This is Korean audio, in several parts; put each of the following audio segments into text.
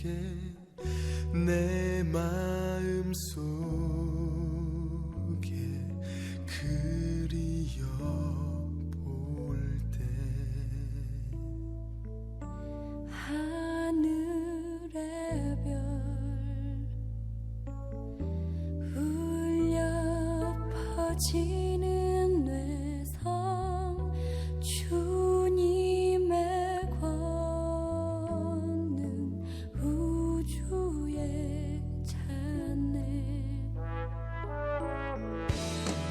내 마음 속에 그리워 볼 때 하늘의 별 울려 퍼지는 뇌성 주님의 권능 우주에 찬네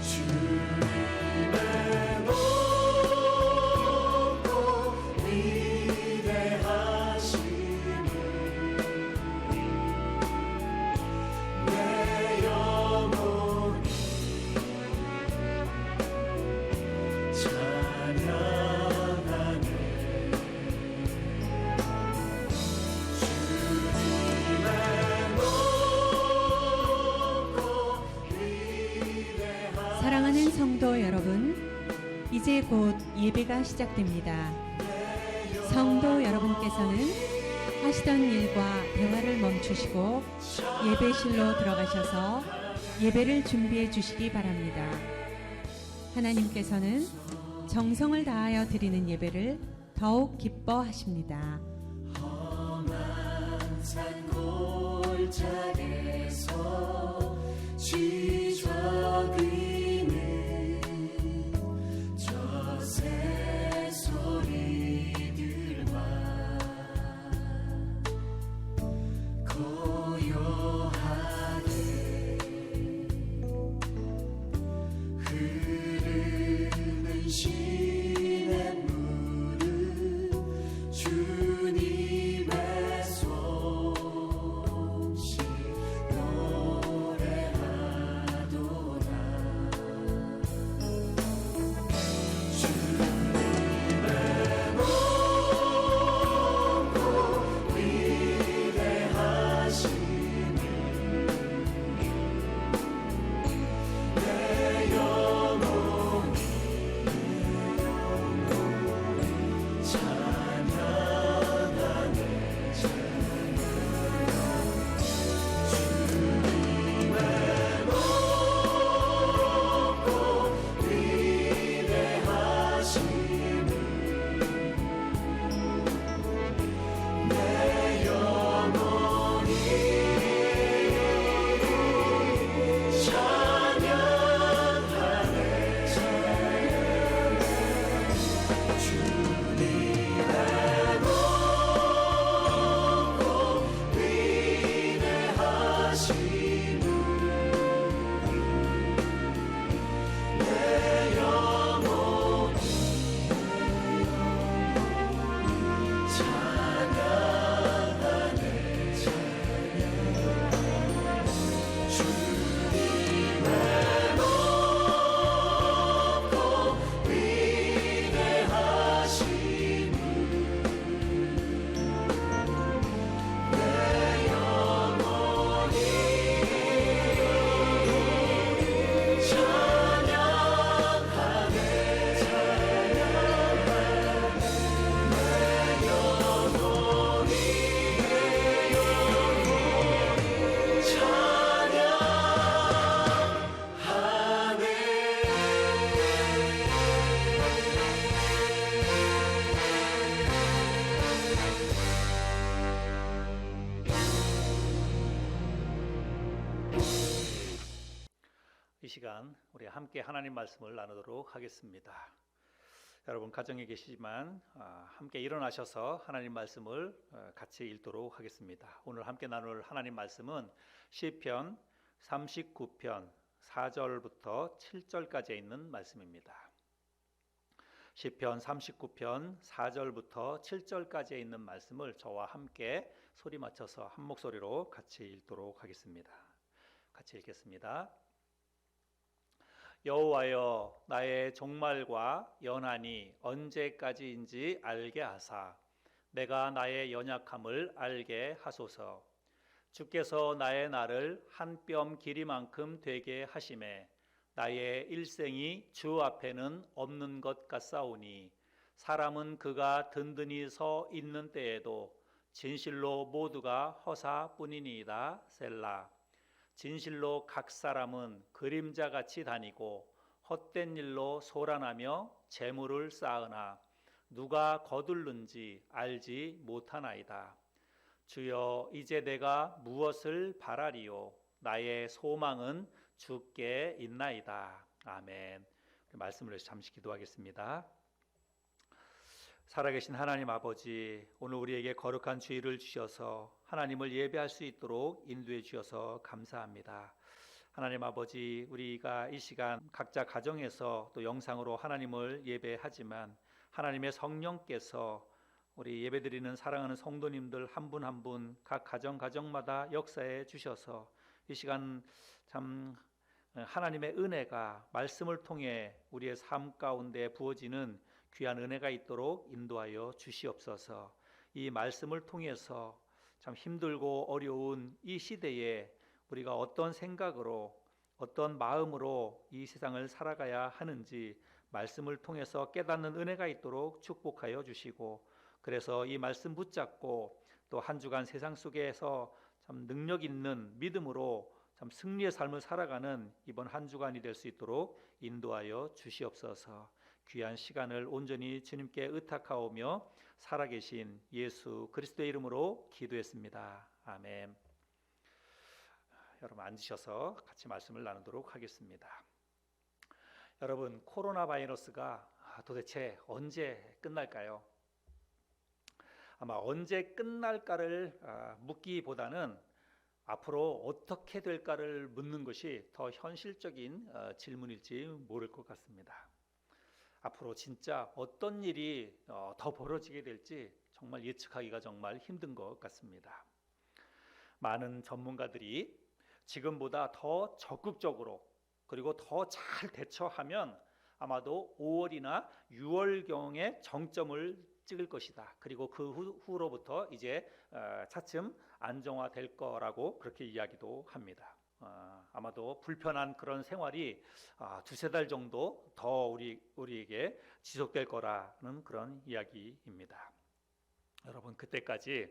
주님의 높고 위대하심을 내 영혼이 찬양하네. 주님의 높고 위대하심을 사랑하는 성도 여러분, 이제 곧 예배가 시작됩니다. 성도 여러분께서는 하시던 일과 대화를 멈추시고 예배실로 들어가셔서 예배를 준비해 주시기 바랍니다. 하나님께서는 정성을 다하여 드리는 예배를 더욱 기뻐하십니다. 험한 산 골짜기에서 쥐저귀는 저 새소리들만 고요하게 흐르는 시냇물은 주님의 솜씨 노래하도다. 주님의 높고 위대하심을 내 영혼이 찬양하네. 주님의 높고 위대하심을 내 영혼이 찬양하네. 주님의 높고 위대하심을 내 영혼이 찬양하네. 주님의 높고 위대하심을 내 영혼이 찬양하네. 내 영혼이 이 시간 우리 함께 하나님 말씀을 나누도록 하겠습니다. 여러분 가정에 계시지만 함께 일어나셔서 하나님 말씀을 같이 읽도록 하겠습니다. 오늘 함께 나눌 하나님 말씀은 시편 39편 4절부터 7절까지 있는 말씀입니다. 시편 39편 4절부터 7절까지 있는 말씀을 저와 함께 소리 맞춰서 한 목소리로 같이 읽도록 하겠습니다. 같이 읽겠습니다. 여호와여, 나의 종말과 연한이 언제까지인지 알게 하사 내가 나의 연약함을 알게 하소서. 주께서 나의 날을 한 뼘 길이만큼 되게 하심에 나의 일생이 주 앞에는 없는 것 같사오니 사람은 그가 든든히 서 있는 때에도 진실로 모두가 허사뿐이니이다. 셀라. 진실로 각 사람은 그림자같이 다니고 헛된 일로 소란하며 재물을 쌓으나 누가 거둘는지 알지 못하나이다. 주여, 이제 내가 무엇을 바라리요? 나의 소망은 주께 있나이다. 아멘. 말씀을 위해서 잠시 기도하겠습니다. 살아계신 하나님 아버지, 오늘 우리에게 거룩한 주일을 주셔서 하나님을 예배할 수 있도록 인도해 주셔서 감사합니다. 하나님 아버지, 우리가 이 시간 각자 가정에서 또 영상으로 하나님을 예배하지만 하나님의 성령께서 우리 예배드리는 사랑하는 성도님들 한 분 한 분 각 가정마다 역사해 주셔서 이 시간 참 하나님의 은혜가 말씀을 통해 우리의 삶 가운데 부어지는 귀한 은혜가 있도록 인도하여 주시옵소서. 이 말씀을 통해서 참 힘들고 어려운 이 시대에 우리가 어떤 생각으로 어떤 마음으로 이 세상을 살아가야 하는지 말씀을 통해서 깨닫는 은혜가 있도록 축복하여 주시고, 그래서 이 말씀 붙잡고 또 한 주간 세상 속에서 참 능력 있는 믿음으로 참 승리의 삶을 살아가는 이번 한 주간이 될 수 있도록 인도하여 주시옵소서. 귀한 시간을 온전히 주님께 의탁하오며 살아계신 예수 그리스도의 이름으로 기도했습니다. 아멘. 여러분 앉으셔서 같이 말씀을 나누도록 하겠습니다. 여러분, 코로나 바이러스가 도대체 언제 끝날까요? 아마 언제 끝날까를 묻기보다는 앞으로 어떻게 될까를 묻는 것이 더 현실적인 질문일지 모를 것 같습니다. 앞으로 진짜 어떤 일이 더 벌어지게 될지 정말 예측하기가 정말 힘든 것 같습니다. 많은 전문가들이 지금보다 더 적극적으로 그리고 더 잘 대처하면 아마도 5월이나 6월경에 정점을 찍을 것이다. 그리고 그 후로부터 이제 차츰 안정화될 거라고 그렇게 이야기도 합니다. 아마도 불편한 그런 생활이 두세 달 정도 더 우리에게 지속될 거라는 그런 이야기입니다. 여러분, 그때까지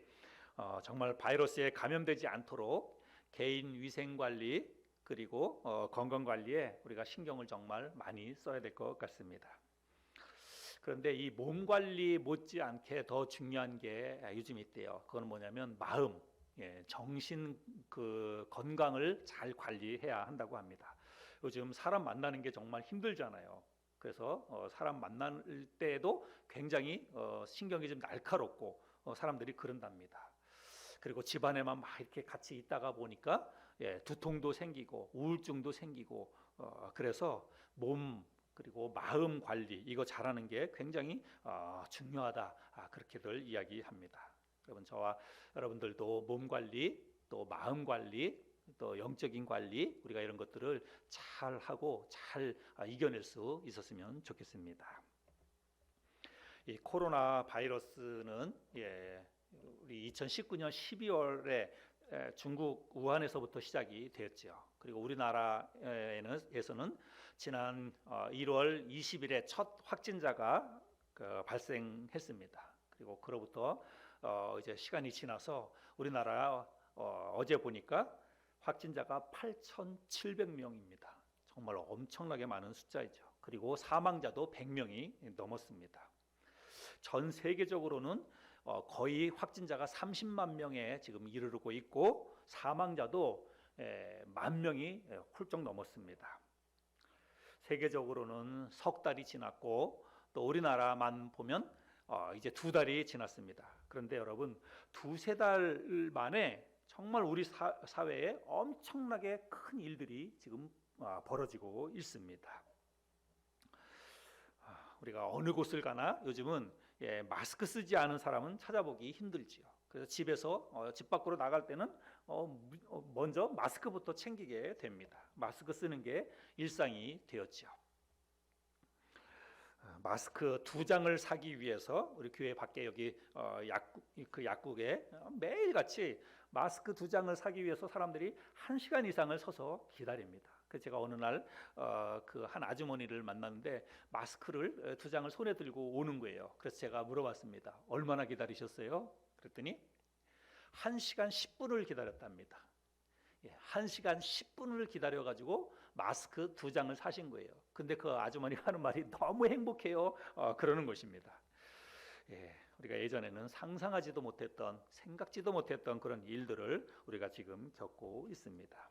정말 바이러스에 감염되지 않도록 개인 위생 관리 그리고 건강 관리에 우리가 신경을 정말 많이 써야 될 것 같습니다. 그런데 이 몸 관리 못지않게 더 중요한 게 요즘 있대요. 그건 뭐냐면 마음, 정신 그 건강을 잘 관리해야 한다고 합니다. 요즘 사람 만나는 게 정말 힘들잖아요. 그래서 사람 만날 때에도 굉장히 신경이 좀 날카롭고 사람들이 그런답니다. 그리고 집안에만 막 이렇게 같이 있다가 보니까 두통도 생기고 우울증도 생기고 그래서 몸 그리고 마음 관리 이거 잘하는 게 굉장히 중요하다. 그렇게들 이야기합니다. 여러분, 저와 여러분들도 몸 관리 또 마음 관리 또 영적인 관리 우리가 이런 것들을 잘 하고 잘 이겨낼 수 있었으면 좋겠습니다. 이 코로나 바이러스는 우리 2019년 12월에 중국 우한에서부터 시작이 되었죠. 그리고 우리나라에서는 지난 1월 20일에 첫 확진자가 발생했습니다. 그리고 그로부터 이제 시간이 지나서 우리나라 어제 보니까 확진자가 8,700명입니다. 정말 엄청나게 많은 숫자이죠. 그리고 사망자도 100명이 넘었습니다. 전 세계적으로는 거의 확진자가 30만 명에 지금 이르르고 있고 사망자도 10,000명이 훌쩍 넘었습니다. 세계적으로는 석 달이 지났고 또 우리나라만 보면 이제 2달이 지났습니다. 그런데 여러분, 두세 달 만에 정말 우리 사회에 엄청나게 큰 일들이 지금 벌어지고 있습니다. 우리가 어느 곳을 가나 요즘은 마스크 쓰지 않은 사람은 찾아보기 힘들지요. 그래서 집에서 집 밖으로 나갈 때는 먼저 마스크부터 챙기게 됩니다. 마스크 쓰는 게 일상이 되었죠. 마스크 2장을 사기 위해서 우리 교회 밖에 여기 약국에 매일같이 마스크 2장을 사기 위해서 사람들이 1시간 이상을 서서 기다립니다. 그래서 제가 어느 날 그 한 아주머니를 만났는데 마스크를 2장을 손에 들고 오는 거예요. 그래서 제가 물어봤습니다. 얼마나 기다리셨어요? 그랬더니 1시간 10분을 기다렸답니다. 1시간 10분을 기다려가지고 마스크 2장을 사신 거예요. 근데 그 아주머니가 하는 말이 너무 행복해요. 그러는 것입니다. 우리가 예전에는 상상하지도 못했던, 생각지도 못했던 그런 일들을 우리가 지금 겪고 있습니다.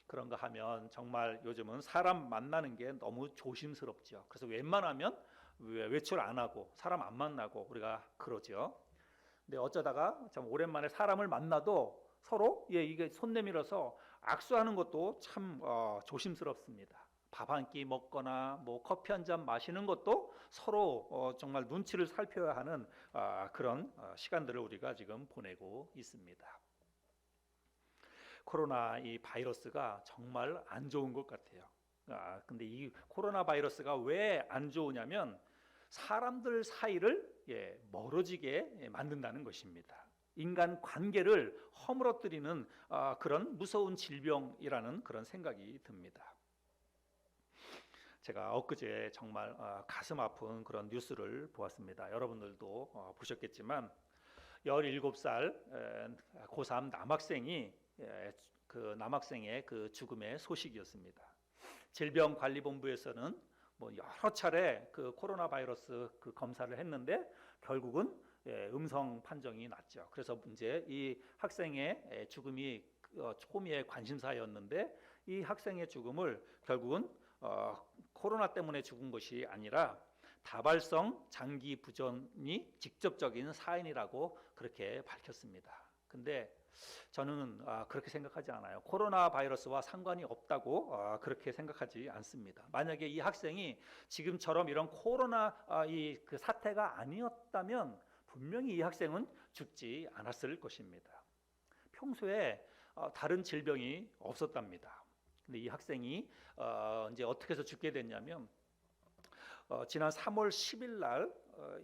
그런가 하면 정말 요즘은 사람 만나는 게 너무 조심스럽죠. 그래서 웬만하면 외출 안 하고 사람 안 만나고 우리가 그러죠. 근데 어쩌다가 참 오랜만에 사람을 만나도 서로 이게 손 내밀어서 악수하는 것도 참 조심스럽습니다. 밥 한 끼 먹거나 뭐 커피 한 잔 마시는 것도 서로 정말 눈치를 살펴야 하는 그런 시간들을 우리가 지금 보내고 있습니다. 코로나 이 바이러스가 정말 안 좋은 것 같아요. 근데 이 코로나 바이러스가 왜 안 좋으냐면 사람들 사이를 멀어지게 만든다는 것입니다. 인간 관계를 허물어뜨리는 그런 무서운 질병이라는 그런 생각이 듭니다. 제가 엊그제 정말 가슴 아픈 그런 뉴스를 보았습니다. 여러분들도 보셨겠지만 17살 고3 남학생이 그 남학생의 그 죽음의 소식이었습니다. 질병관리본부에서는 뭐 여러 차례 그 코로나 바이러스 그 검사를 했는데 결국은 음성 판정이 났죠. 그래서 이제 이 학생의 죽음이 초미의 관심사였는데 이 학생의 죽음을 결국은 코로나 때문에 죽은 것이 아니라 다발성 장기 부전이 직접적인 사인이라고 그렇게 밝혔습니다. 근데 저는 그렇게 생각하지 않아요. 코로나 바이러스와 상관이 없다고 그렇게 생각하지 않습니다. 만약에 이 학생이 지금처럼 이런 코로나 그 사태가 아니었다면 분명히 이 학생은 죽지 않았을 것입니다. 평소에 다른 질병이 없었답니다. 근데 이 학생이 이제 어떻게 해서 죽게 됐냐면 지난 3월 10일 날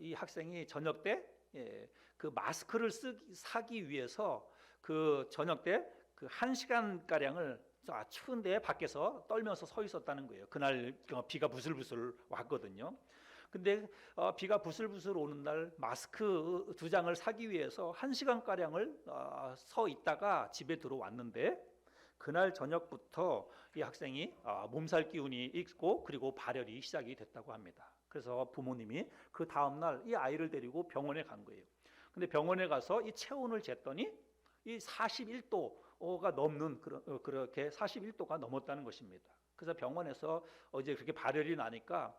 이 학생이 저녁 때 그 마스크를 사기 위해서 그 저녁 때 그 1시간 가량을 추운데 밖에서 떨면서 서 있었다는 거예요. 그날 비가 부슬부슬 왔거든요. 근데 비가 부슬부슬 오는 날 마스크 2장을 사기 위해서 1시간 가량을 서 있다가 집에 들어왔는데 그날 저녁부터 이 학생이 몸살 기운이 있고 그리고 발열이 시작이 됐다고 합니다. 그래서 부모님이 그 다음 날 이 아이를 데리고 병원에 간 거예요. 근데 병원에 가서 이 체온을 쟀더니 이 41도가 넘는 그렇게 41도가 넘었다는 것입니다. 그래서 병원에서 이제 그렇게 발열이 나니까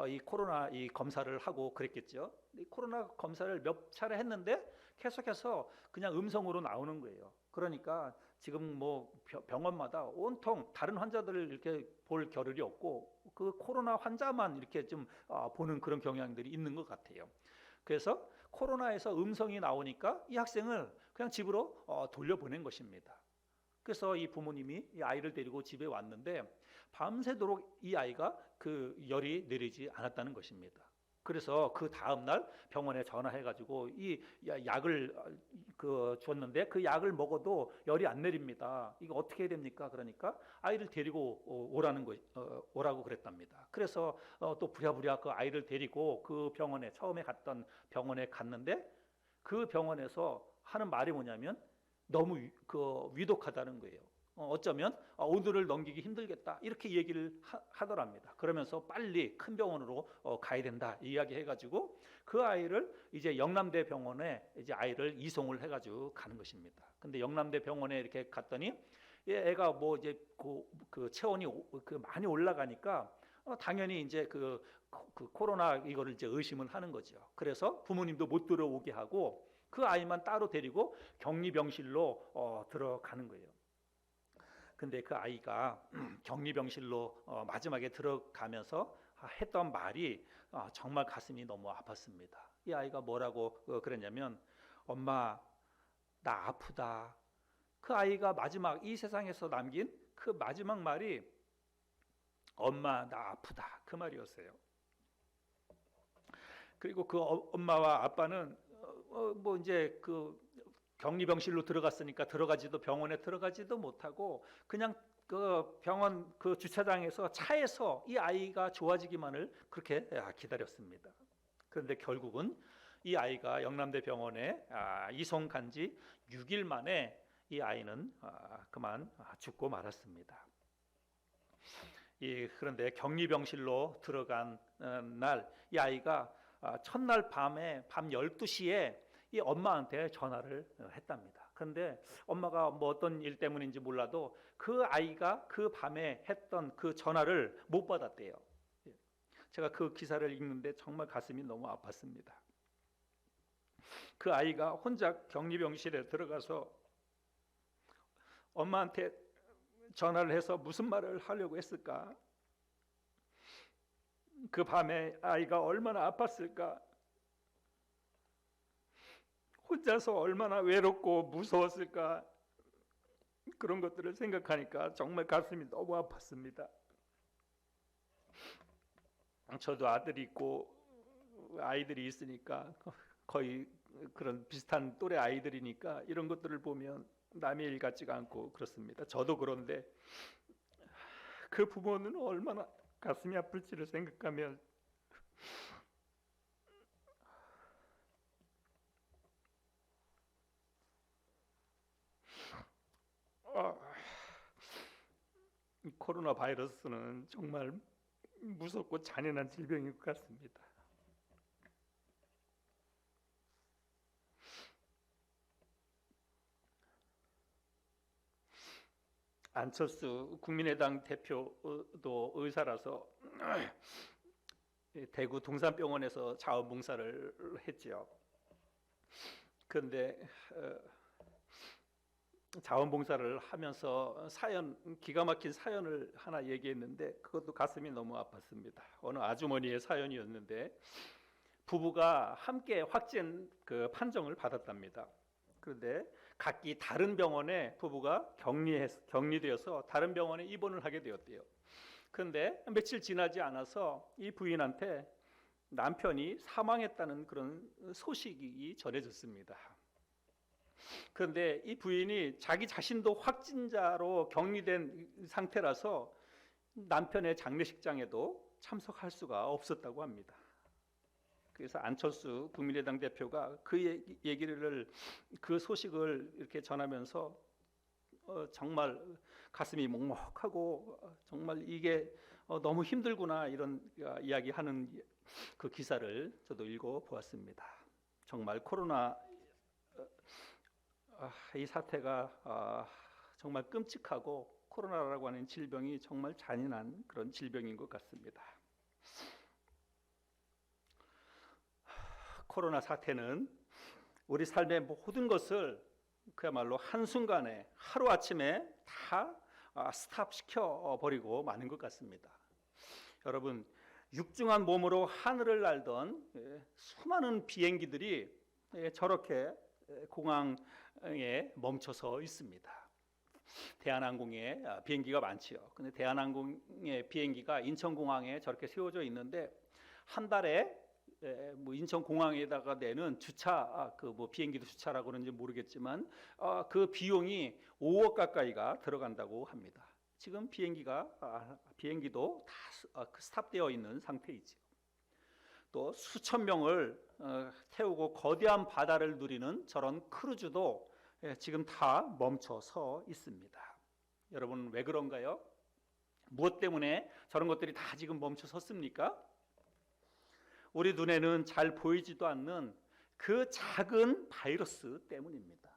이 코로나 이 검사를 하고 그랬겠죠. 이 코로나 검사를 몇 차례 했는데 계속해서 그냥 음성으로 나오는 거예요. 그러니까 지금 뭐 병원마다 온통 다른 환자들을 이렇게 볼 겨를이 없고 그 코로나 환자만 이렇게 좀 보는 그런 경향들이 있는 것 같아요. 그래서 코로나에서 음성이 나오니까 이 학생을 그냥 집으로 돌려보낸 것입니다. 그래서 이 부모님이 이 아이를 데리고 집에 왔는데 밤새도록 이 아이가 그 열이 내리지 않았다는 것입니다. 그래서 그 다음 날 병원에 전화해가지고 이 약을 줬는데 그 약을 먹어도 열이 안 내립니다. 이거 어떻게 해야 됩니까? 그러니까 아이를 데리고 오라고 그랬답니다. 그래서 또 부랴부랴 그 아이를 데리고 그 병원에 처음에 갔던 병원에 갔는데 그 병원에서 하는 말이 뭐냐면 너무 위독하다는 거예요. 어쩌면 오늘을 넘기기 힘들겠다 이렇게 얘기를 하더랍니다. 그러면서 빨리 큰 병원으로 가야 된다 이야기해가지고 그 아이를 이제 영남대 병원에 이제 아이를 이송을 해가지고 가는 것입니다. 근데 영남대 병원에 이렇게 갔더니 애가 뭐 이제 그 체온이 많이 올라가니까 당연히 이제 그 코로나 이거를 이제 의심을 하는 거죠. 그래서 부모님도 못 들어오게 하고 그 아이만 따로 데리고 격리병실로 들어가는 거예요. 근데 그 아이가 격리병실로 마지막에 들어가면서 했던 말이 정말 가슴이 너무 아팠습니다. 이 아이가 뭐라고 그랬냐면 엄마 나 아프다. 그 아이가 마지막 이 세상에서 남긴 그 마지막 말이 엄마 나 아프다 그 말이었어요. 그리고 그 엄마와 아빠는 뭐 이제 그 격리병실로 들어갔으니까 병원에 들어가지도 못하고 그냥 그 병원 그 주차장에서 차에서 이 아이가 좋아지기만을 그렇게 기다렸습니다. 그런데 결국은 이 아이가 영남대 병원에 이송 간지 6일 만에 이 아이는 그만 죽고 말았습니다. 그런데 격리병실로 들어간 날 이 아이가 첫날 밤에 밤 12시에 이 엄마한테 전화를 했답니다. 그런데 엄마가 뭐 어떤 일 때문인지 몰라도 그 아이가 그 밤에 했던 그 전화를 못 받았대요. 제가 그 기사를 읽는데 정말 가슴이 너무 아팠습니다. 그 아이가 혼자 격리병실에 들어가서 엄마한테 전화를 해서 무슨 말을 하려고 했을까? 그 밤에 아이가 얼마나 아팠을까? 혼자서 얼마나 외롭고 무서웠을까? 그런 것들을 생각하니까 정말 가슴이 너무 아팠습니다. 저도 아들이 있고 아이들이 있으니까 거의 그런 비슷한 또래 아이들이니까 이런 것들을 보면 남의 일 같지가 않고 그렇습니다. 저도 그런데 그 부모는 얼마나 가슴이 아플지를 생각하면 이 코로나 바이러스는 정말 무섭고 잔인한 질병인 것 같습니다. 안철수 국민의당 대표도 의사라서 대구 동산병원에서 자원봉사를 했지요. 그런데 자원봉사를 하면서 기가 막힌 사연을 하나 얘기했는데 그것도 가슴이 너무 아팠습니다. 어느 아주머니의 사연이었는데 부부가 함께 확진 판정을 받았답니다. 그런데 각기 다른 병원에 부부가 격리되어서 다른 병원에 입원을 하게 되었대요. 그런데 며칠 지나지 않아서 이 부인한테 남편이 사망했다는 그런 소식이 전해졌습니다. 그런데 이 부인이 자기 자신도 확진자로 격리된 상태라서 남편의 장례식장에도 참석할 수가 없었다고 합니다. 그래서 안철수 국민의당 대표가 그 소식을 이렇게 전하면서 정말 가슴이 먹먹하고 정말 이게 너무 힘들구나 이런 이야기하는 그 기사를 저도 읽어보았습니다. 정말 코로나 이 사태가 정말 끔찍하고 코로나라고 하는 질병이 정말 잔인한 그런 질병인 것 같습니다. 코로나 사태는 우리 삶의 모든 것을 그야말로 한순간에 하루아침에 다 스탑시켜 버리고 마는 것 같습니다. 여러분, 육중한 몸으로 하늘을 날던 수많은 비행기들이 저렇게 공항에 멈춰서 있습니다. 대한항공에 비행기가 많지요. 근데 대한항공의 비행기가 인천공항에 저렇게 세워져 있는데 한 달에 인천공항에다가 내는 주차 비행기도 주차라고 그런지 모르겠지만 그 비용이 5억 가까이가 들어간다고 합니다. 지금 비행기도 다 스탑되어 있는 상태이죠. 또 수천 명을 태우고 거대한 바다를 누리는 저런 크루즈도 지금 다 멈춰서 있습니다. 여러분 왜 그런가요? 무엇 때문에 저런 것들이 다 지금 멈춰 섰습니까? 우리 눈에는 잘 보이지도 않는 그 작은 바이러스 때문입니다.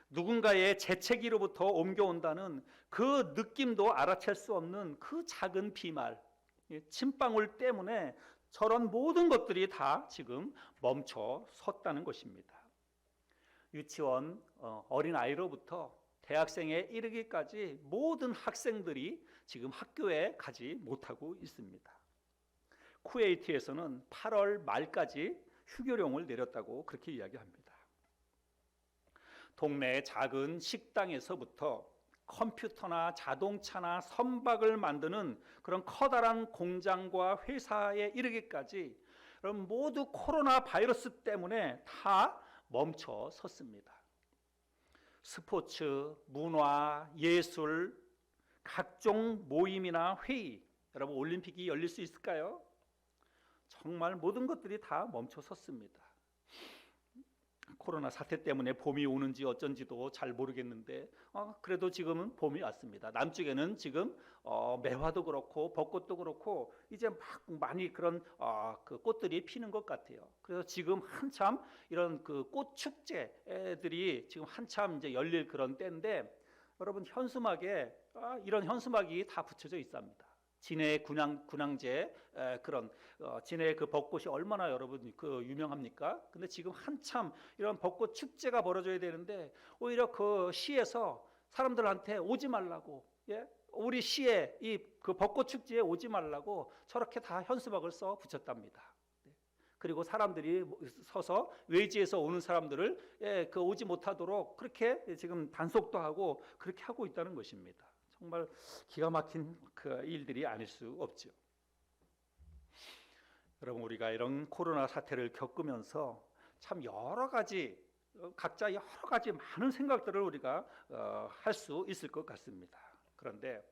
누군가의 재채기로부터 옮겨온다는 그 느낌도 알아챌 수 없는 그 작은 비말, 침방울 때문에 저런 모든 것들이 다 지금 멈춰 섰다는 것입니다. 유치원 어린아이로부터 대학생에 이르기까지 모든 학생들이 지금 학교에 가지 못하고 있습니다. 쿠웨이트에서는 8월 말까지 휴교령을 내렸다고 그렇게 이야기합니다. 동네 작은 식당에서부터 컴퓨터나 자동차나 선박을 만드는 그런 커다란 공장과 회사에 이르기까지 모두 코로나 바이러스 때문에 다 멈춰 섰습니다. 스포츠, 문화, 예술, 각종 모임이나 회의, 여러분 올림픽이 열릴 수 있을까요? 정말 모든 것들이 다 멈춰 섰습니다. 코로나 사태 때문에 봄이 오는지 어쩐지도 잘 모르겠는데 그래도 지금은 봄이 왔습니다. 남쪽에는 지금 매화도 그렇고 벚꽃도 그렇고 이제 막 많이 그런 그 꽃들이 피는 것 같아요. 그래서 지금 한참 이런 그 꽃 축제들이 지금 한참 이제 열릴 그런 때인데 여러분 현수막에 이런 현수막이 다 붙여져 있습니다. 진해 군항제 그런 진해 그 벚꽃이 얼마나 여러분 그 유명합니까? 근데 지금 한참 이런 벚꽃 축제가 벌어져야 되는데 오히려 그 시에서 사람들한테 오지 말라고, 예? 우리 시에 이 그 벚꽃 축제에 오지 말라고 저렇게 다 현수막을 써 붙였답니다. 그리고 사람들이 서서 외지에서 오는 사람들을 그 오지 못하도록 그렇게 지금 단속도 하고 그렇게 하고 있다는 것입니다. 정말 기가 막힌 그 일들이 아닐 수 없죠. 여러분 우리가 이런 코로나 사태를 겪으면서 참 여러 가지 각자 여러 가지 많은 생각들을 우리가 할 수 있을 것 같습니다. 그런데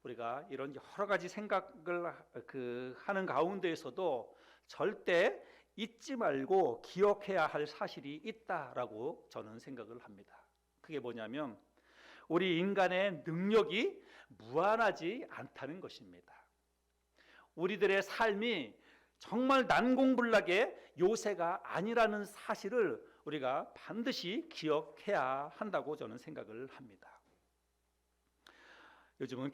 우리가 이런 여러 가지 생각을 하는 가운데에서도 절대 잊지 말고 기억해야 할 사실이 있다라고 저는 생각을 합니다. 그게 뭐냐면 우리 인간의 능력이 무한하지 않다는 것입니다. 우리들의 삶이 정말 난공불락의 요새가 아니라는 사실을 우리가 반드시 기억해야 한다고 저는 생각을 합니다. 요즘은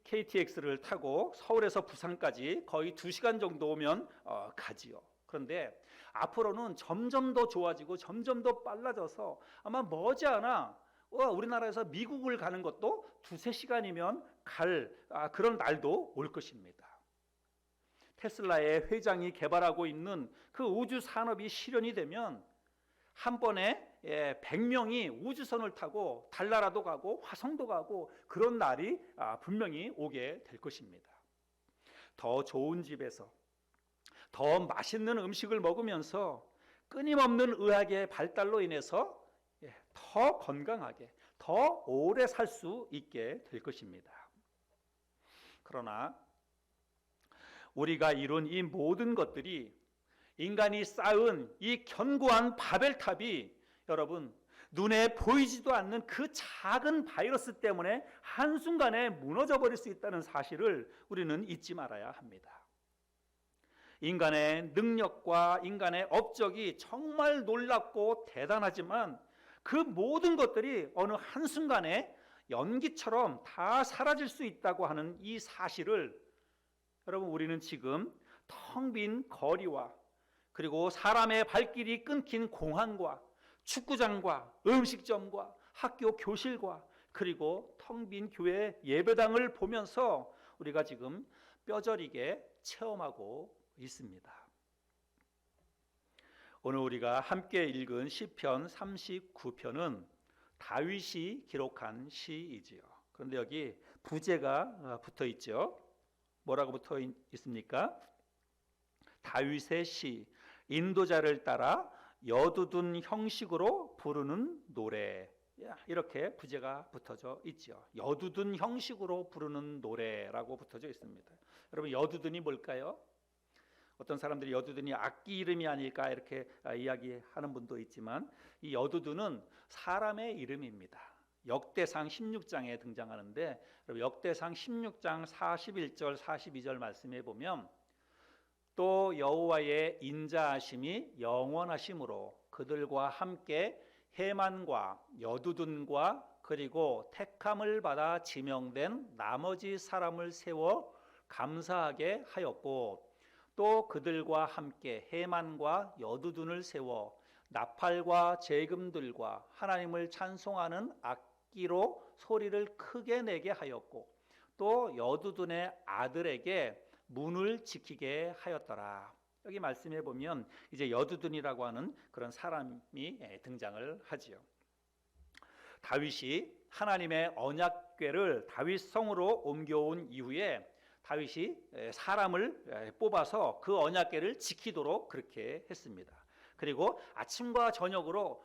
KTX를 타고 서울에서 부산까지 거의 2시간 정도 오면 가지요. 그런데 앞으로는 점점 더 좋아지고 점점 더 빨라져서 아마 머지않아 우리나라에서 미국을 가는 것도 2-3시간이면 갈 그런 날도 올 것입니다. 테슬라의 회장이 개발하고 있는 그 우주 산업이 실현이 되면 한 번에 100명이 우주선을 타고 달나라도 가고 화성도 가고 그런 날이 분명히 오게 될 것입니다. 더 좋은 집에서 더 맛있는 음식을 먹으면서 끊임없는 의학의 발달로 인해서 더 건강하게 더 오래 살 수 있게 될 것입니다. 그러나 우리가 이룬 이 모든 것들이 인간이 쌓은 이 견고한 바벨탑이 여러분 눈에 보이지도 않는 그 작은 바이러스 때문에 한순간에 무너져 버릴 수 있다는 사실을 우리는 잊지 말아야 합니다. 인간의 능력과 인간의 업적이 정말 놀랍고 대단하지만 그 모든 것들이 어느 한순간에 연기처럼 다 사라질 수 있다고 하는 이 사실을 여러분 우리는 지금 텅 빈 거리와 그리고 사람의 발길이 끊긴 공항과 축구장과 음식점과 학교 교실과 그리고 텅 빈 교회 예배당을 보면서 우리가 지금 뼈저리게 체험하고 있습니다. 오늘 우리가 함께 읽은 시편 39편은 다윗이 기록한 시이지요. 그런데 여기 부제가 붙어 있죠. 뭐라고 붙어 있습니까? 다윗의 시, 인도자를 따라 여두둔 형식으로 부르는 노래. 이렇게 부제가 붙어져 있죠. 여두둔 형식으로 부르는 노래라고 붙어져 있습니다. 여러분 여두둔이 뭘까요? 어떤 사람들이 여두둔이 악기 이름이 아닐까 이렇게 이야기하는 분도 있지만 이 여두둔은 사람의 이름입니다. 역대상 16장에 등장하는데 역대상 16장 41절 42절 말씀에 보면 또 여호와의 인자하심이 영원하심으로 그들과 함께 해만과 여두둔과 그리고 택함을 받아 지명된 나머지 사람을 세워 감사하게 하였고 또 그들과 함께 해만과 여두둔을 세워 나팔과 제금들과 하나님을 찬송하는 악기로 소리를 크게 내게 하였고 또 여두둔의 아들에게 문을 지키게 하였더라. 여기 말씀해 보면 이제 여두둔이라고 하는 그런 사람이 등장을 하지요. 다윗이 하나님의 언약궤를 다윗 성으로 옮겨온 이후에 다윗이 사람을 뽑아서 그 언약궤를 지키도록 그렇게 했습니다. 그리고 아침과 저녁으로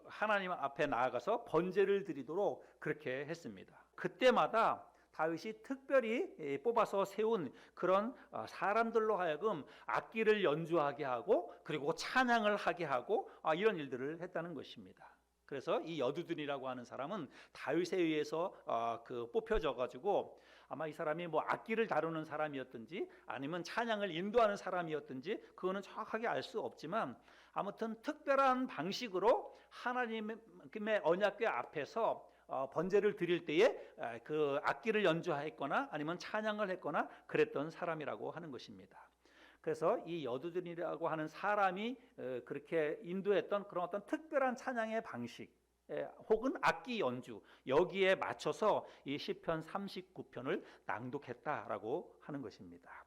하나님 앞에 나아가서 번제를 드리도록 그렇게 했습니다. 그때마다 다윗이 특별히 뽑아서 세운 그런 사람들로 하여금 악기를 연주하게 하고 그리고 찬양을 하게 하고 이런 일들을 했다는 것입니다. 그래서 이 여두둔이라고 하는 사람은 다윗에 의해서 뽑혀져 가지고 아마 이 사람이 뭐 악기를 다루는 사람이었든지 아니면 찬양을 인도하는 사람이었든지 그거는 정확하게 알 수 없지만 아무튼 특별한 방식으로 하나님의 언약궤 앞에서 번제를 드릴 때에 그 악기를 연주했거나 아니면 찬양을 했거나 그랬던 사람이라고 하는 것입니다. 그래서 이 여두둔이라고 하는 사람이 그렇게 인도했던 그런 어떤 특별한 찬양의 방식 혹은 악기 연주 여기에 맞춰서 이 시편 39편을 낭독했다라고 하는 것입니다.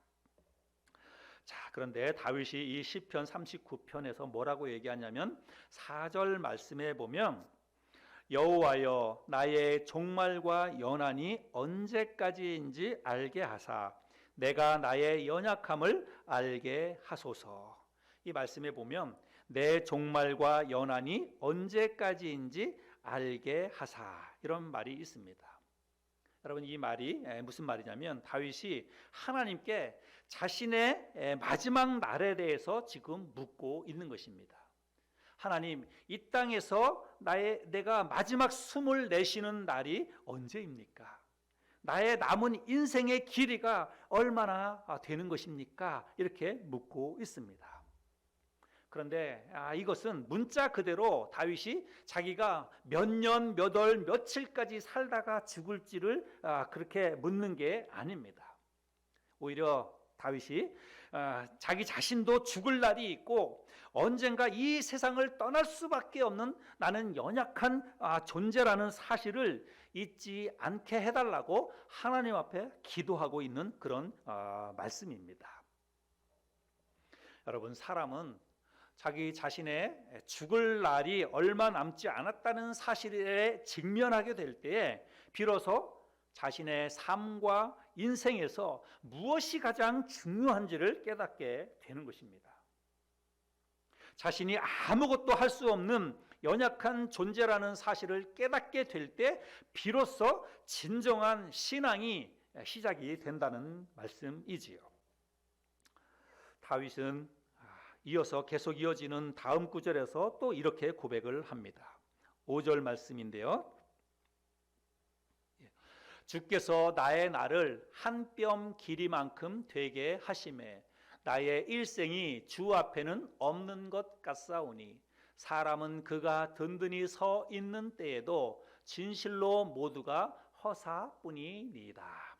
자, 그런데 다윗이 이 시편 39편에서 뭐라고 얘기하냐면 4절 말씀에 보면 여호와여 나의 종말과 연한이 언제까지인지 알게 하사 내가 나의 연약함을 알게 하소서. 이 말씀에 보면 내 종말과 연한이 언제까지인지 알게 하사 이런 말이 있습니다. 여러분 이 말이 무슨 말이냐면 다윗이 하나님께 자신의 마지막 날에 대해서 지금 묻고 있는 것입니다. 하나님, 이 땅에서 내가 마지막 숨을 내쉬는 날이 언제입니까? 나의 남은 인생의 길이가 얼마나 되는 것입니까? 이렇게 묻고 있습니다. 그런데 이것은 문자 그대로 다윗이 자기가 몇 년, 몇 월, 며칠까지 살다가 죽을지를 그렇게 묻는 게 아닙니다. 오히려 다윗이 자기 자신도 죽을 날이 있고 언젠가 이 세상을 떠날 수밖에 없는 나는 연약한 존재라는 사실을 잊지 않게 해달라고 하나님 앞에 기도하고 있는 그런 말씀입니다. 여러분 사람은 자기 자신의 죽을 날이 얼마 남지 않았다는 사실에 직면하게 될 때에 비로소 자신의 삶과 인생에서 무엇이 가장 중요한지를 깨닫게 되는 것입니다. 자신이 아무것도 할 수 없는 연약한 존재라는 사실을 깨닫게 될 때 비로소 진정한 신앙이 시작이 된다는 말씀이지요. 다윗은 이어서 계속 이어지는 다음 구절에서 또 이렇게 고백을 합니다. 5절 말씀인데요. 주께서 나의 날을 한 뼘 길이만큼 되게 하심에 나의 일생이 주 앞에는 없는 것 같사오니 사람은 그가 든든히 서 있는 때에도 진실로 모두가 허사뿐이니이다.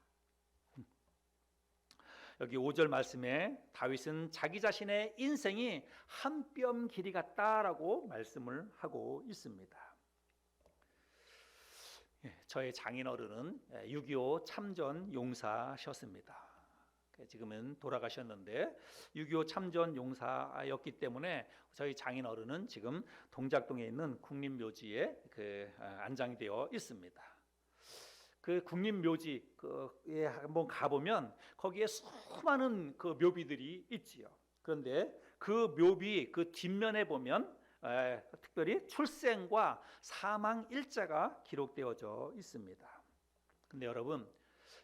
여기 5절 말씀에 다윗은 자기 자신의 인생이 한 뼘 길이 같다라고 말씀을 하고 있습니다. 저의 장인어른은 6.25 참전 용사셨습니다. 지금은 돌아가셨는데 6.25 참전 용사였기 때문에 저희 장인어른은 지금 동작동에 있는 국립묘지에 안장이 되어 있습니다. 그 국립묘지에 한번 가보면 거기에 수많은 그 묘비들이 있지요. 그런데 그 묘비 그 뒷면에 보면 특별히 출생과 사망 일자가 기록되어져 있습니다. 근데 여러분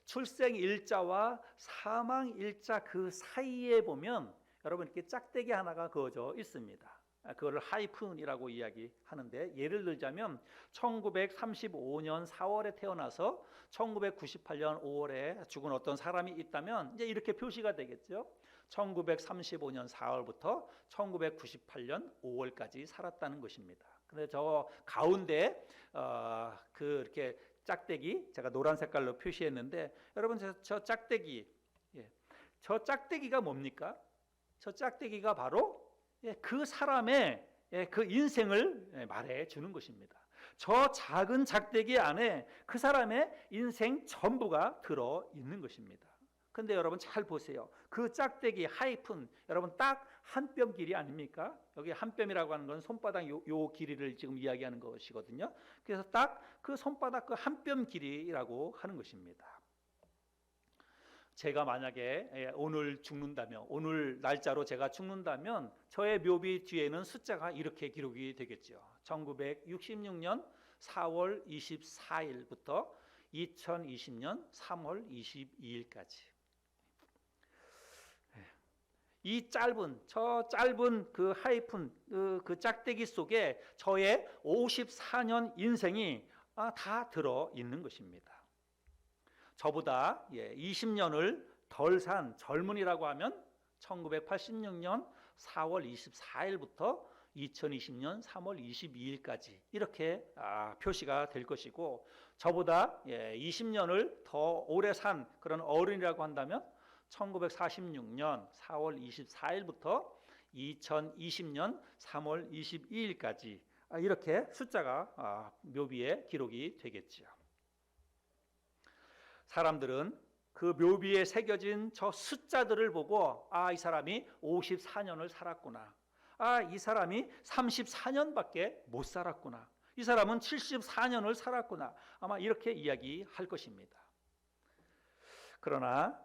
출생 일자와 사망 일자 그 사이에 보면 여러분 이렇게 짝대기 하나가 그어져 있습니다. 그거를 하이픈이라고 이야기하는데 예를 들자면 1935년 4월에 태어나서 1998년 5월에 죽은 어떤 사람이 있다면 이제 이렇게 표시가 되겠죠. 1935년 4월부터 1998년 5월까지 살았다는 것입니다. 근데 저 가운데 이렇게 짝대기 제가 노란 색깔로 표시했는데 여러분 저 짝대기 저 짝대기가 뭡니까? 저 짝대기가 바로 그 사람의 그 인생을 말해 주는 것입니다. 저 작은 짝대기 안에 그 사람의 인생 전부가 들어 있는 것입니다. 근데 여러분 잘 보세요. 그 짝대기 하이픈 여러분 딱 한 뼘 길이 아닙니까? 여기 한 뼘이라고 하는 건 손바닥 요 길이를 지금 이야기하는 것이거든요. 그래서 딱 그 손바닥 그 한 뼘 길이라고 하는 것입니다. 제가 만약에 오늘 죽는다면 오늘 날짜로 제가 죽는다면 저의 묘비 뒤에는 숫자가 이렇게 기록이 되겠죠. 1966년 4월 24일부터 2020년 3월 22일까지. 이 짧은 그 하이픈 그 짝대기 속에 저의 54년 인생이 다 들어 있는 것입니다. 저보다 20년을 덜 산 젊은이라고 하면 1986년 4월 24일부터 2020년 3월 22일까지 이렇게 표시가 될 것이고, 저보다 20년을 더 오래 산 그런 어른이라고 한다면 1946년 4월 24일부터 2020년 3월 22일까지 이렇게 숫자가 묘비에 기록이 되겠지요. 사람들은 그 묘비에 새겨진 저 숫자들을 보고 이 사람이 54년을 살았구나, 이 사람이 34년밖에 못 살았구나, 이 사람은 74년을 살았구나, 아마 이렇게 이야기할 것입니다. 그러나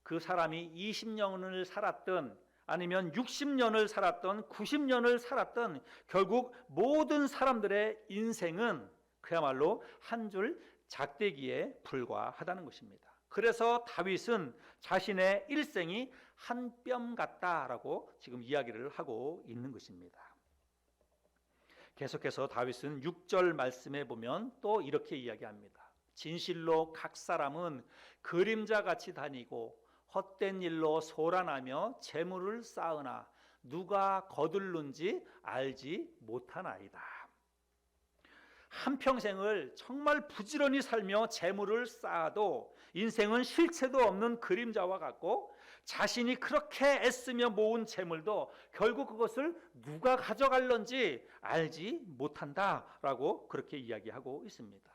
그 사람이 20년을 살았든 아니면 60년을 살았던 90년을 살았던 결국 모든 사람들의 인생은 그야말로 한 줄 작대기에 불과하다는 것입니다. 그래서 다윗은 자신의 일생이 한 뼘 같다라고 지금 이야기를 하고 있는 것입니다. 계속해서 다윗은 6절 말씀에 보면 또 이렇게 이야기합니다. 진실로 각 사람은 그림자같이 다니고 헛된 일로 소란하며 재물을 쌓으나 누가 거둘는지 알지 못하나이다. 한평생을 정말 부지런히 살며 재물을 쌓아도 인생은 실체도 없는 그림자와 같고, 자신이 그렇게 애쓰며 모은 재물도 결국 그것을 누가 가져갈런지 알지 못한다라고 그렇게 이야기하고 있습니다.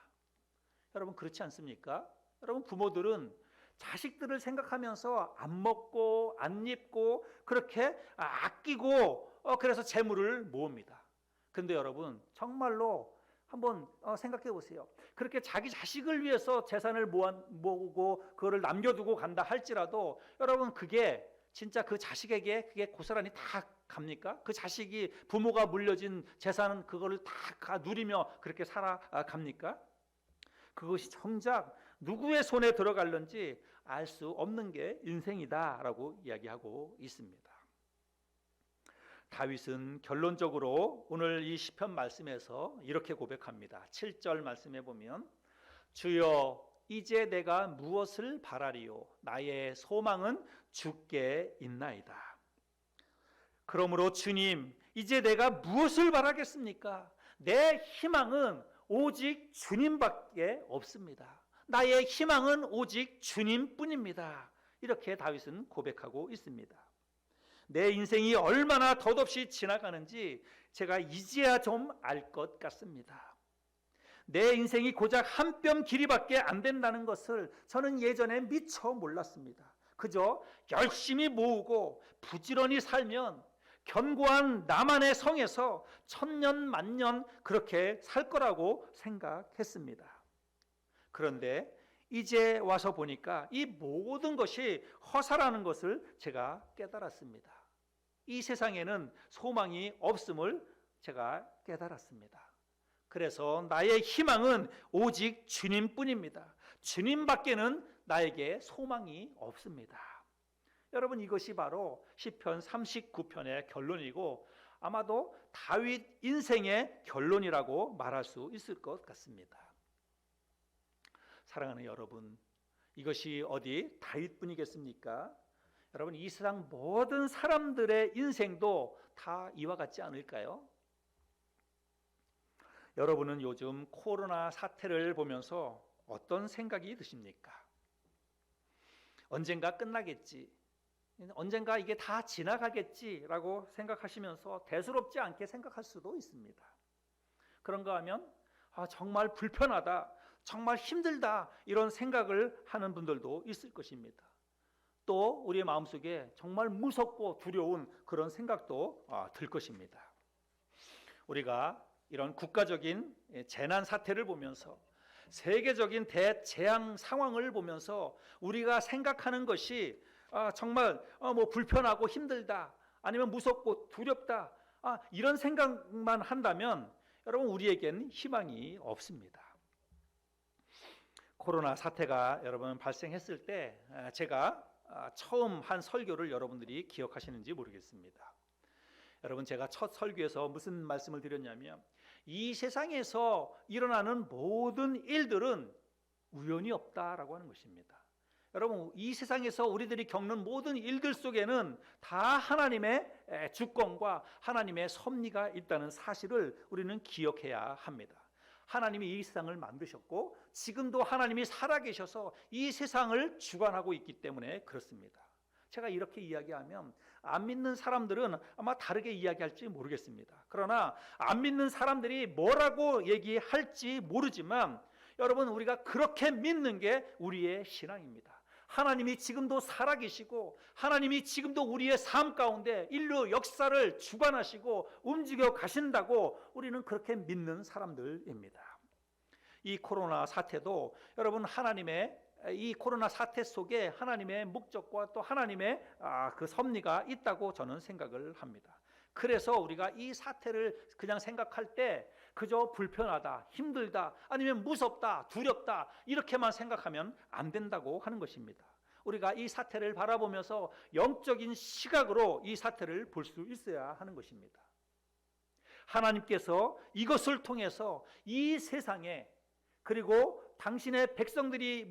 여러분, 그렇지 않습니까? 여러분, 부모들은 자식들을 생각하면서 안 먹고 안 입고 그렇게 아끼고 그래서 재물을 모읍니다. 그런데 여러분, 정말로 한번 생각해 보세요. 그렇게 자기 자식을 위해서 재산을 모으고 그거를 남겨두고 간다 할지라도 여러분, 그게 진짜 그 자식에게 그게 고스란히 다 갑니까? 그 자식이 부모가 물려진 재산은 그거를 다 누리며 그렇게 살아갑니까? 그것이 정작 누구의 손에 들어갈는지 알 수 없는 게 인생이다라고 이야기하고 있습니다. 다윗은 결론적으로 오늘 이 시편 말씀에서 이렇게 고백합니다. 7절 말씀에 보면 주여 이제 내가 무엇을 바라리요 나의 소망은 주께 있나이다. 그러므로 주님, 이제 내가 무엇을 바라겠습니까? 내 희망은 오직 주님밖에 없습니다. 나의 희망은 오직 주님뿐입니다. 이렇게 다윗은 고백하고 있습니다. 내 인생이 얼마나 덧없이 지나가는지 제가 이제야 좀 알 것 같습니다. 내 인생이 고작 한 뼘 길이밖에 안 된다는 것을 저는 예전에 미처 몰랐습니다. 그저 열심히 모으고 부지런히 살면 견고한 나만의 성에서 천년 만년 그렇게 살 거라고 생각했습니다. 그런데 이제 와서 보니까 이 모든 것이 허사라는 것을 제가 깨달았습니다. 이 세상에는 소망이 없음을 제가 깨달았습니다. 그래서 나의 희망은 오직 주님뿐입니다. 주님밖에는 나에게 소망이 없습니다. 여러분, 이것이 바로 시편 39편의 결론이고 아마도 다윗 인생의 결론이라고 말할 수 있을 것 같습니다. 사랑하는 여러분, 이것이 어디 다윗뿐이겠습니까? 여러분, 이 세상 모든 사람들의 인생도 다 이와 같지 않을까요? 여러분은 요즘 코로나 사태를 보면서 어떤 생각이 드십니까? 언젠가 끝나겠지, 언젠가 이게 다 지나가겠지라고 생각하시면서 대수롭지 않게 생각할 수도 있습니다. 그런가 하면 정말 불편하다, 정말 힘들다, 이런 생각을 하는 분들도 있을 것입니다. 또 우리의 마음속에 정말 무섭고 두려운 그런 생각도 들 것입니다. 우리가 이런 국가적인 재난 사태를 보면서, 세계적인 대재앙 상황을 보면서 우리가 생각하는 것이 정말 불편하고 힘들다, 아니면 무섭고 두렵다, 이런 생각만 한다면 여러분, 우리에겐 희망이 없습니다. 코로나 사태가 여러분 발생했을 때 제가 처음 한 설교를 여러분들이 기억하시는지 모르겠습니다. 여러분, 제가 첫 설교에서 무슨 말씀을 드렸냐면, 이 세상에서 일어나는 모든 일들은 우연이 없다라고 하는 것입니다. 여러분, 이 세상에서 우리들이 겪는 모든 일들 속에는 다 하나님의 주권과 하나님의 섭리가 있다는 사실을 우리는 기억해야 합니다. 하나님이 이 세상을 만드셨고 지금도 하나님이 살아계셔서 이 세상을 주관하고 있기 때문에 그렇습니다. 제가 이렇게 이야기하면 안 믿는 사람들은 아마 다르게 이야기할지 모르겠습니다. 그러나 안 믿는 사람들이 뭐라고 얘기할지 모르지만 여러분, 우리가 그렇게 믿는 게 우리의 신앙입니다. 하나님이 지금도 살아계시고 하나님이 지금도 우리의 삶 가운데 인류 역사를 주관하시고 움직여 가신다고 우리는 그렇게 믿는 사람들입니다. 이 코로나 사태도 여러분, 하나님의 이 코로나 사태 속에 하나님의 목적과 또 하나님의 그 섭리가 있다고 저는 생각을 합니다. 그래서 우리가 이 사태를 그냥 생각할 때 그저 불편하다, 힘들다, 아니면 무섭다, 두렵다 이렇게만 생각하면 안 된다고 하는 것입니다. 우리가 이 사태를 바라보면서 영적인 시각으로 이 사태를 볼 수 있어야 하는 것입니다. 하나님께서 이것을 통해서 이 세상에, 그리고 당신의 백성들이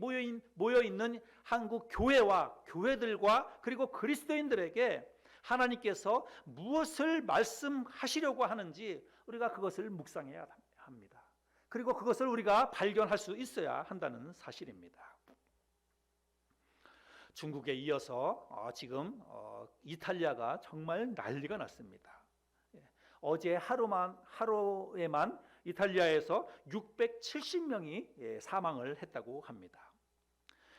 모여있는 한국 교회와 교회들과 그리고 그리스도인들에게 하나님께서 무엇을 말씀하시려고 하는지 우리가 그것을 묵상해야 합니다. 그리고 그것을 우리가 발견할 수 있어야 한다는 사실입니다. 중국에 이어서 지금 이탈리아가 정말 난리가 났습니다. 어제 하루에만 이탈리아에서 670명이 사망을 했다고 합니다.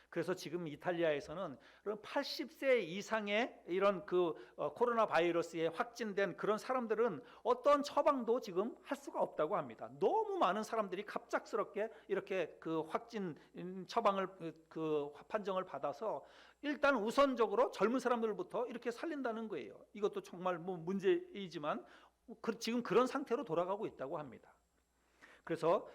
그래서 지금 이탈리아에서는 80세 이상의 이런 코로나 바이러스에 확진된 그런 사람들은 어떤 처방도 지금 할 수가 없다고 합니다. 너무 많은 사람들이 갑작스럽게 이렇게 확진 처방을 판정을 받아서 일단 우선적으로 젊은 사람들부터 이렇게 살린다는 거예요. 이것도 정말 문제이지만 지금 그런 상태로 돌아가고 있다고 합니다. 그래서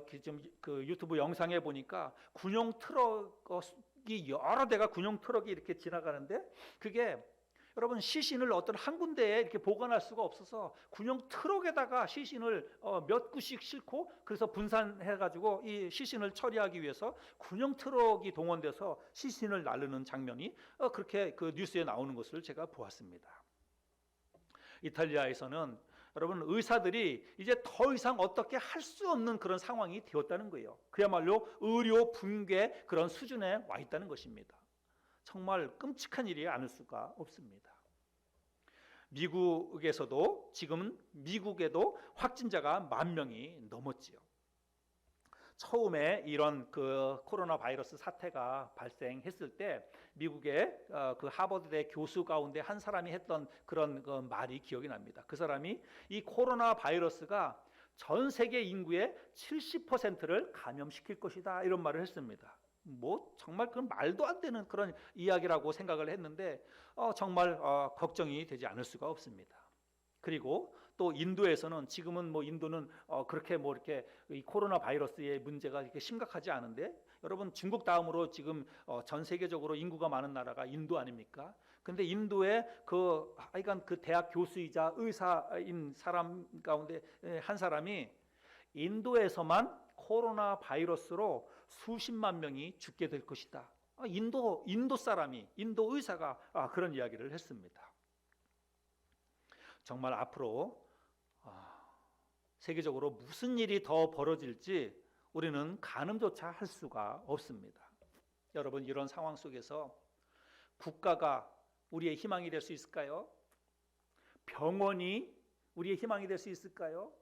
지금 유튜브 영상에 보니까 군용 트럭이 여러 대가 군용 트럭이 이렇게 지나가는데 그게 여러분 시신을 어떤 한 군데에 이렇게 보관할 수가 없어서 군용 트럭에다가 시신을 몇 구씩 싣고 그래서 분산해가지고 이 시신을 처리하기 위해서 군용 트럭이 동원돼서 시신을 나르는 장면이 그렇게 뉴스에 나오는 것을 제가 보았습니다. 이탈리아에서는 여러분 의사들이 이제 더 이상 어떻게 할 수 없는 그런 상황이 되었다는 거예요. 그야말로 의료 붕괴 그런 수준에 와 있다는 것입니다. 정말 끔찍한 일이 아닐 수가 없습니다. 미국에서도 지금 미국에도 확진자가 10,000명이 넘었지요. 처음에 이런 코로나 바이러스 사태가 발생했을 때 미국의 하버드대 교수 가운데 한 사람이 했던 그런 말이 기억이 납니다. 그 사람이 이 코로나 바이러스가 전 세계 인구의 70%를 감염시킬 것이다 이런 말을 했습니다. 정말 그건 말도 안 되는 그런 이야기라고 생각을 했는데 정말 걱정이 되지 않을 수가 없습니다. 그리고 또 인도에서는 지금은 인도는 그렇게 이렇게 이 코로나 바이러스의 문제가 이렇게 심각하지 않은데 여러분 중국 다음으로 지금 전 세계적으로 인구가 많은 나라가 인도 아닙니까? 근데 인도의 하여간 대학 교수이자 의사인 사람 가운데 한 사람이 인도에서만 코로나 바이러스로 수십만 명이 죽게 될 것이다. 인도 사람이 인도 의사가 그런 이야기를 했습니다. 정말 앞으로 세계적으로 무슨 일이 더 벌어질지 우리는 가늠조차 할 수가 없습니다. 여러분 이런 상황 속에서 국가가 우리의 희망이 될 수 있을까요? 병원이 우리의 희망이 될 수 있을까요?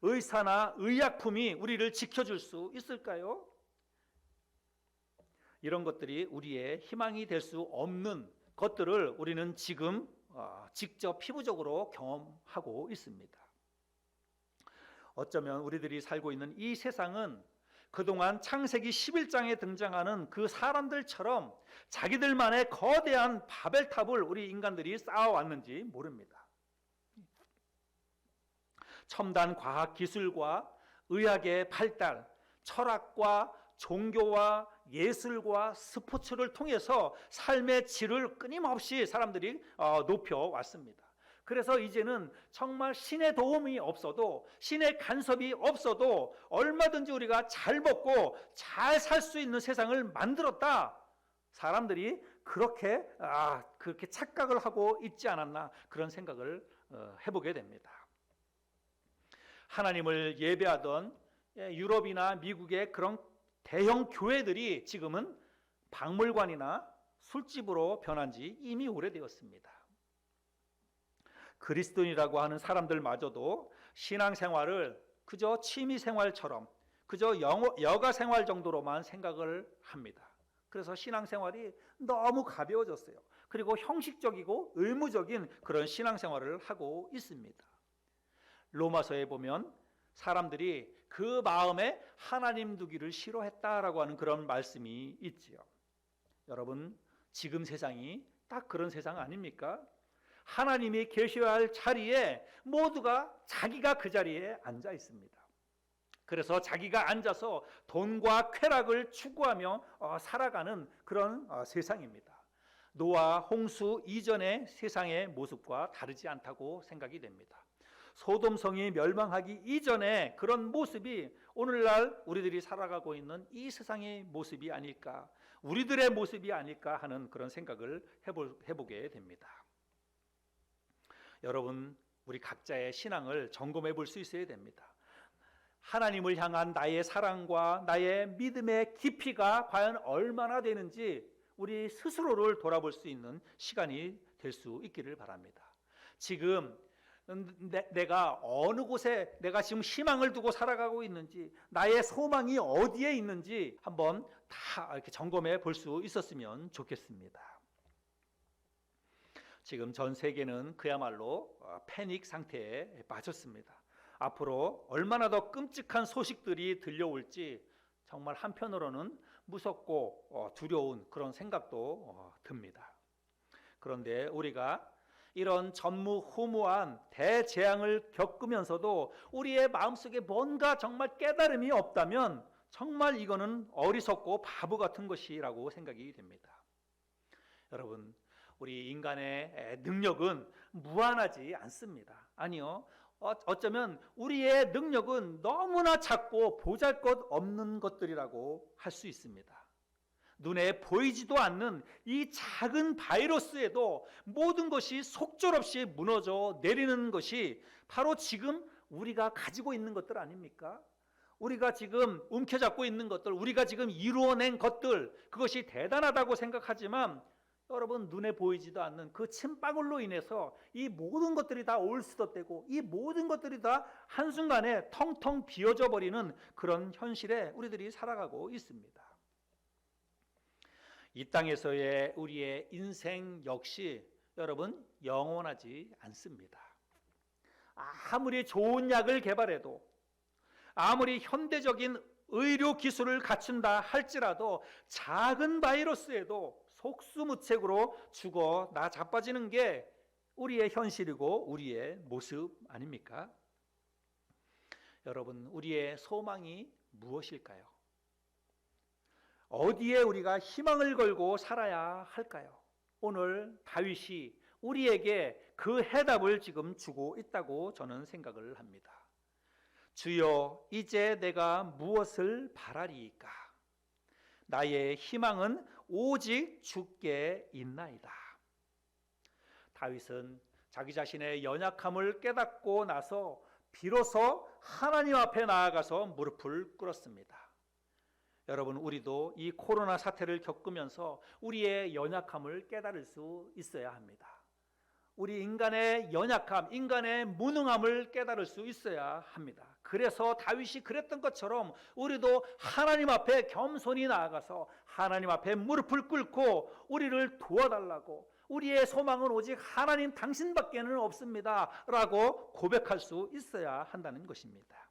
의사나 의약품이 우리를 지켜줄 수 있을까요? 이런 것들이 우리의 희망이 될 수 없는 것들을 우리는 지금 직접 피부적으로 경험하고 있습니다. 어쩌면 우리들이 살고 있는 이 세상은 그동안 창세기 11장에 등장하는 그 사람들처럼 자기들만의 거대한 바벨탑을 우리 인간들이 쌓아왔는지 모릅니다. 첨단 과학 기술과 의학의 발달, 철학과 종교와 예술과 스포츠를 통해서 삶의 질을 끊임없이 사람들이 높여왔습니다. 그래서 이제는 정말 신의 도움이 없어도, 신의 간섭이 없어도 얼마든지 우리가 잘 먹고 잘 살 수 있는 세상을 만들었다. 사람들이 그렇게 착각을 하고 있지 않았나, 그런 생각을 해보게 됩니다. 하나님을 예배하던 유럽이나 미국의 그런 대형 교회들이 지금은 박물관이나 술집으로 변한 지 이미 오래되었습니다. 그리스도인이라고 하는 사람들마저도 신앙생활을 그저 취미생활처럼, 그저 여가생활 정도로만 생각을 합니다. 그래서 신앙생활이 너무 가벼워졌어요. 그리고 형식적이고 의무적인 그런 신앙생활을 하고 있습니다. 로마서에 보면 사람들이 그 마음에 하나님 두기를 싫어했다라고 하는 그런 말씀이 있지요. 여러분, 지금 세상이 딱 그런 세상 아닙니까? 하나님이 계셔야 할 자리에 모두가 자기가 그 자리에 앉아 있습니다. 그래서 자기가 앉아서 돈과 쾌락을 추구하며 살아가는 그런 세상입니다. 노아 홍수 이전의 세상의 모습과 다르지 않다고 생각이 됩니다. 소돔성이 멸망하기 이전에 그런 모습이 오늘날 우리들이 살아가고 있는 이 세상의 모습이 아닐까, 우리들의 모습이 아닐까 하는 그런 생각을 해보게 됩니다. 여러분, 우리 각자의 신앙을 점검해 볼 수 있어야 됩니다. 하나님을 향한 나의 사랑과 나의 믿음의 깊이가 과연 얼마나 되는지 우리 스스로를 돌아볼 수 있는 시간이 될 수 있기를 바랍니다. 지금 내가 어느 곳에 내가 지금 희망을 두고 살아가고 있는지, 나의 소망이 어디에 있는지 한번 다 이렇게 점검해 볼 수 있었으면 좋겠습니다. 지금 전 세계는 그야말로 패닉 상태에 빠졌습니다. 앞으로 얼마나 더 끔찍한 소식들이 들려올지 정말 한편으로는 무섭고 두려운 그런 생각도 듭니다. 그런데 우리가 이런 전무후무한 대재앙을 겪으면서도 우리의 마음속에 뭔가 정말 깨달음이 없다면 정말 이거는 어리석고 바보 같은 것이라고 생각이 됩니다. 여러분, 우리 인간의 능력은 무한하지 않습니다. 아니요, 어쩌면 우리의 능력은 너무나 작고 보잘것없는 것들이라고 할 수 있습니다. 눈에 보이지도 않는 이 작은 바이러스에도 모든 것이 속절없이 무너져 내리는 것이 바로 지금 우리가 가지고 있는 것들 아닙니까? 우리가 지금 움켜잡고 있는 것들, 우리가 지금 이루어낸 것들, 그것이 대단하다고 생각하지만 여러분, 눈에 보이지도 않는 그 침방울로 인해서 이 모든 것들이 다 올스톱되고 이 모든 것들이 다 한순간에 텅텅 비어져 버리는 그런 현실에 우리들이 살아가고 있습니다. 이 땅에서의 우리의 인생 역시 여러분 영원하지 않습니다. 아무리 좋은 약을 개발해도, 아무리 현대적인 의료 기술을 갖춘다 할지라도 작은 바이러스에도 속수무책으로 죽어 나 자빠지는 게 우리의 현실이고 우리의 모습 아닙니까? 여러분, 우리의 소망이 무엇일까요? 어디에 우리가 희망을 걸고 살아야 할까요? 오늘 다윗이 우리에게 그 해답을 지금 주고 있다고 저는 생각을 합니다. 주여, 이제 내가 무엇을 바라리이까? 나의 희망은 오직 주께 있나이다. 다윗은 자기 자신의 연약함을 깨닫고 나서 비로소 하나님 앞에 나아가서 무릎을 꿇었습니다. 여러분, 우리도 이 코로나 사태를 겪으면서 우리의 연약함을 깨달을 수 있어야 합니다. 우리 인간의 연약함, 인간의 무능함을 깨달을 수 있어야 합니다. 그래서 다윗이 그랬던 것처럼 우리도 하나님 앞에 겸손히 나아가서 하나님 앞에 무릎을 꿇고 우리를 도와달라고, 우리의 소망은 오직 하나님 당신밖에는 없습니다 라고 고백할 수 있어야 한다는 것입니다.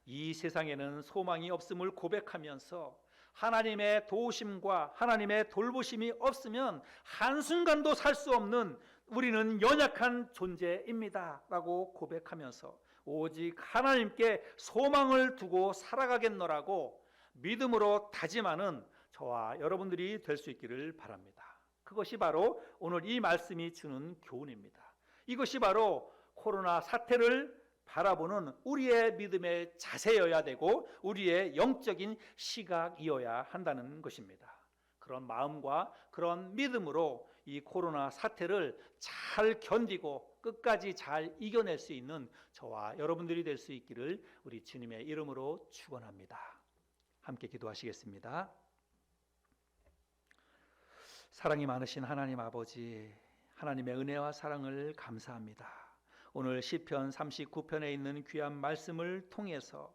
이 세상에는 소망이 없음을 고백하면서 하나님의 도우심과 하나님의 돌보심이 없으면 한순간도 살 수 없는 우리는 연약한 존재입니다 라고 고백하면서 오직 하나님께 소망을 두고 살아가겠노라고 믿음으로 다짐하는 저와 여러분들이 될 수 있기를 바랍니다. 그것이 바로 오늘 이 말씀이 주는 교훈입니다. 이것이 바로 코로나 사태를 바라보는 우리의 믿음의 자세여야 되고 우리의 영적인 시각이어야 한다는 것입니다. 그런 마음과 그런 믿음으로 이 코로나 사태를 잘 견디고 끝까지 잘 이겨낼 수 있는 저와 여러분들이 될 수 있기를 우리 주님의 이름으로 축원합니다. 함께 기도하시겠습니다. 사랑이 많으신 하나님 아버지, 하나님의 은혜와 사랑을 감사합니다. 오늘 시편 39편에 있는 귀한 말씀을 통해서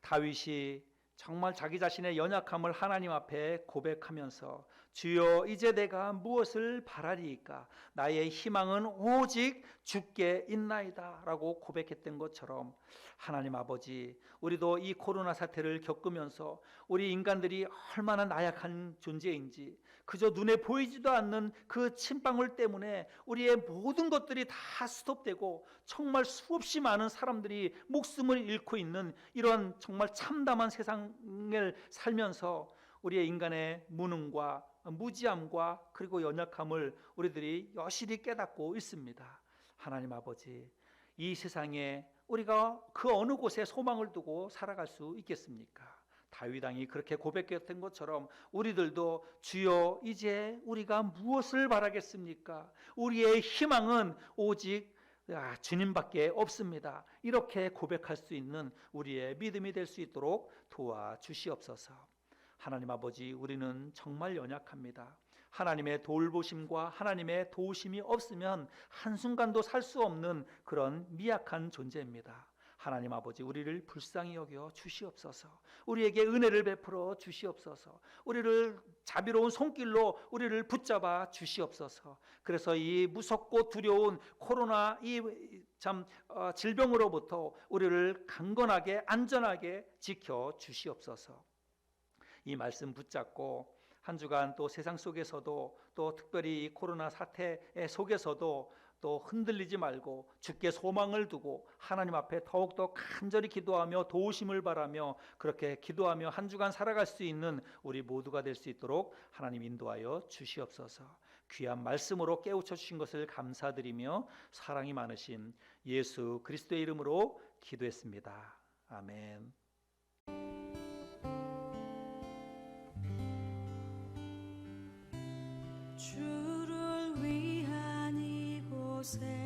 다윗이 정말 자기 자신의 연약함을 하나님 앞에 고백하면서 주여 이제 내가 무엇을 바라리이까 나의 희망은 오직 주께 있나이다 라고 고백했던 것처럼 하나님 아버지, 우리도 이 코로나 사태를 겪으면서 우리 인간들이 얼마나 나약한 존재인지 그저 눈에 보이지도 않는 그 침방울 때문에 우리의 모든 것들이 다 스톱되고 정말 수없이 많은 사람들이 목숨을 잃고 있는 이런 정말 참담한 세상을 살면서 우리의 인간의 무능과 무지함과 그리고 연약함을 우리들이 여실히 깨닫고 있습니다. 하나님 아버지, 이 세상에 우리가 그 어느 곳에 소망을 두고 살아갈 수 있겠습니까? 다윗 왕이 그렇게 고백했던 것처럼 우리들도 주여 이제 우리가 무엇을 바라겠습니까? 우리의 희망은 오직 주님밖에 없습니다. 이렇게 고백할 수 있는 우리의 믿음이 될 수 있도록 도와주시옵소서. 하나님 아버지, 우리는 정말 연약합니다. 하나님의 돌보심과 하나님의 도우심이 없으면 한순간도 살 수 없는 그런 미약한 존재입니다. 하나님 아버지, 우리를 불쌍히 여겨 주시옵소서. 우리에게 은혜를 베풀어 주시옵소서. 우리를 자비로운 손길로 우리를 붙잡아 주시옵소서. 그래서 이 무섭고 두려운 코로나 질병으로부터 우리를 강건하게 안전하게 지켜 주시옵소서. 이 말씀 붙잡고 한 주간 또 세상 속에서도 또 특별히 이 코로나 사태 속에서도 또 흔들리지 말고 주께 소망을 두고 하나님 앞에 더욱더 간절히 기도하며 도우심을 바라며 그렇게 기도하며 한 주간 살아갈 수 있는 우리 모두가 될 수 있도록 하나님 인도하여 주시옵소서. 귀한 말씀으로 깨우쳐 주신 것을 감사드리며 사랑이 많으신 예수 그리스도의 이름으로 기도했습니다. 아멘. 주를 위한 이곳에